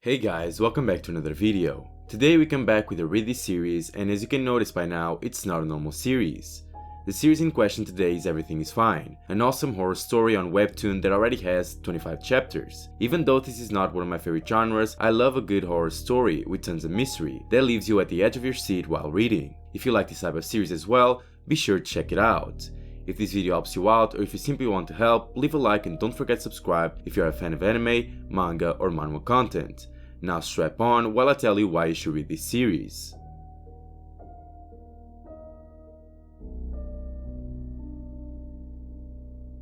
Hey guys, welcome back to another video. Today we come back with a Read This series, and as you can notice by now, it's not a normal series. The series in question today is Everything is Fine, an awesome horror story on Webtoon that already has 25 chapters. Even though this is not one of my favorite genres, I love a good horror story with tons of mystery that leaves you at the edge of your seat while reading. If you like this type of series as well, be sure to check it out. If this video helps you out, or if you simply want to help, leave a like and don't forget to subscribe if you are a fan of anime, manga or manhwa content. Now strap on while I tell you why you should read this series.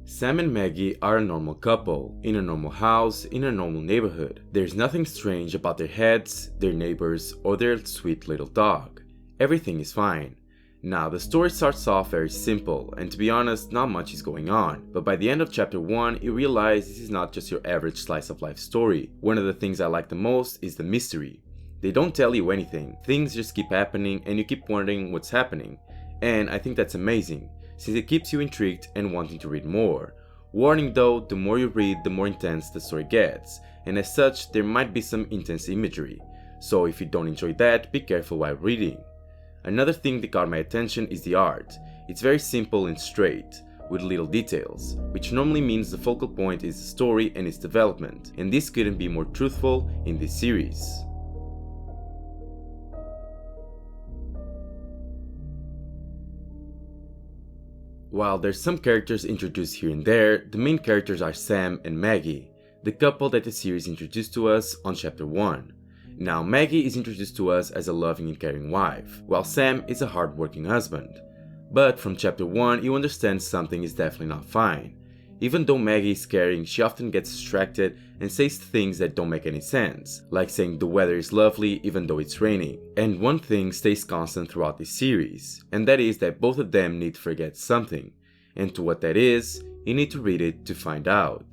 Sam and Maggie are a normal couple, in a normal house, in a normal neighborhood. There's nothing strange about their heads, their neighbors, or their sweet little dog. Everything is fine. Now, the story starts off very simple, and to be honest, not much is going on, but by the end of chapter 1, you realize this is not just your average slice of life story. One of the things I like the most is the mystery. They don't tell you anything, things just keep happening and you keep wondering what's happening, and I think that's amazing, since it keeps you intrigued and wanting to read more. Warning though, the more you read, the more intense the story gets, and as such, there might be some intense imagery, so if you don't enjoy that, be careful while reading. Another thing that got my attention is the art. It's very simple and straight, with little details, which normally means the focal point is the story and its development, and this couldn't be more truthful in this series. While there's some characters introduced here and there, the main characters are Sam and Maggie, the couple that the series introduced to us on chapter 1. Now, Maggie is introduced to us as a loving and caring wife, while Sam is a hard-working husband. But from chapter 1, you understand something is definitely not fine. Even though Maggie is caring, she often gets distracted and says things that don't make any sense, like saying the weather is lovely even though it's raining. And one thing stays constant throughout this series, and that is that both of them need to forget something. And to what that is, you need to read it to find out.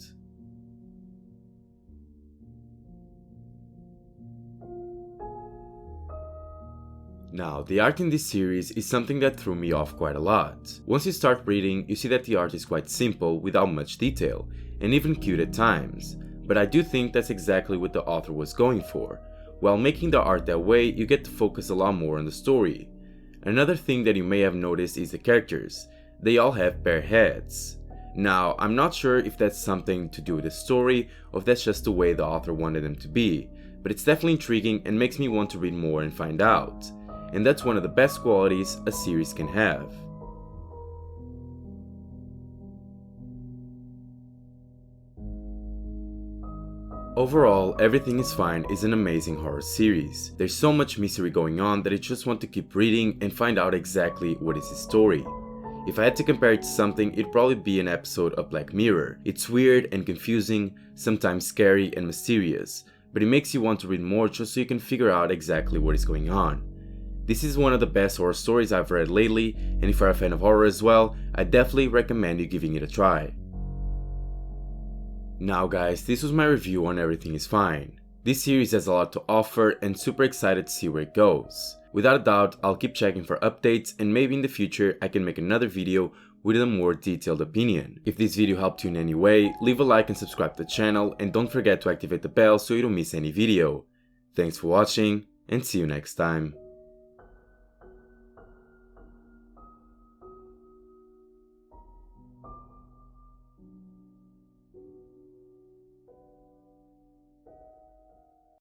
Now, the art in this series is something that threw me off quite a lot. Once you start reading, you see that the art is quite simple without much detail, and even cute at times, but I do think that's exactly what the author was going for. While making the art that way, you get to focus a lot more on the story. Another thing that you may have noticed is the characters. They all have bare heads. Now, I'm not sure if that's something to do with the story, or if that's just the way the author wanted them to be, but it's definitely intriguing and makes me want to read more and find out. And that's one of the best qualities a series can have. Overall, Everything is Fine is an amazing horror series. There's so much mystery going on that I just want to keep reading and find out exactly what is the story. If I had to compare it to something, it'd probably be an episode of Black Mirror. It's weird and confusing, sometimes scary and mysterious, but it makes you want to read more just so you can figure out exactly what is going on. This is one of the best horror stories I've read lately, and if you're a fan of horror as well, I definitely recommend you giving it a try. Now guys, this was my review on Everything is Fine. This series has a lot to offer and super excited to see where it goes. Without a doubt, I'll keep checking for updates and maybe in the future I can make another video with a more detailed opinion. If this video helped you in any way, leave a like and subscribe to the channel, and don't forget to activate the bell so you don't miss any video. Thanks for watching and see you next time.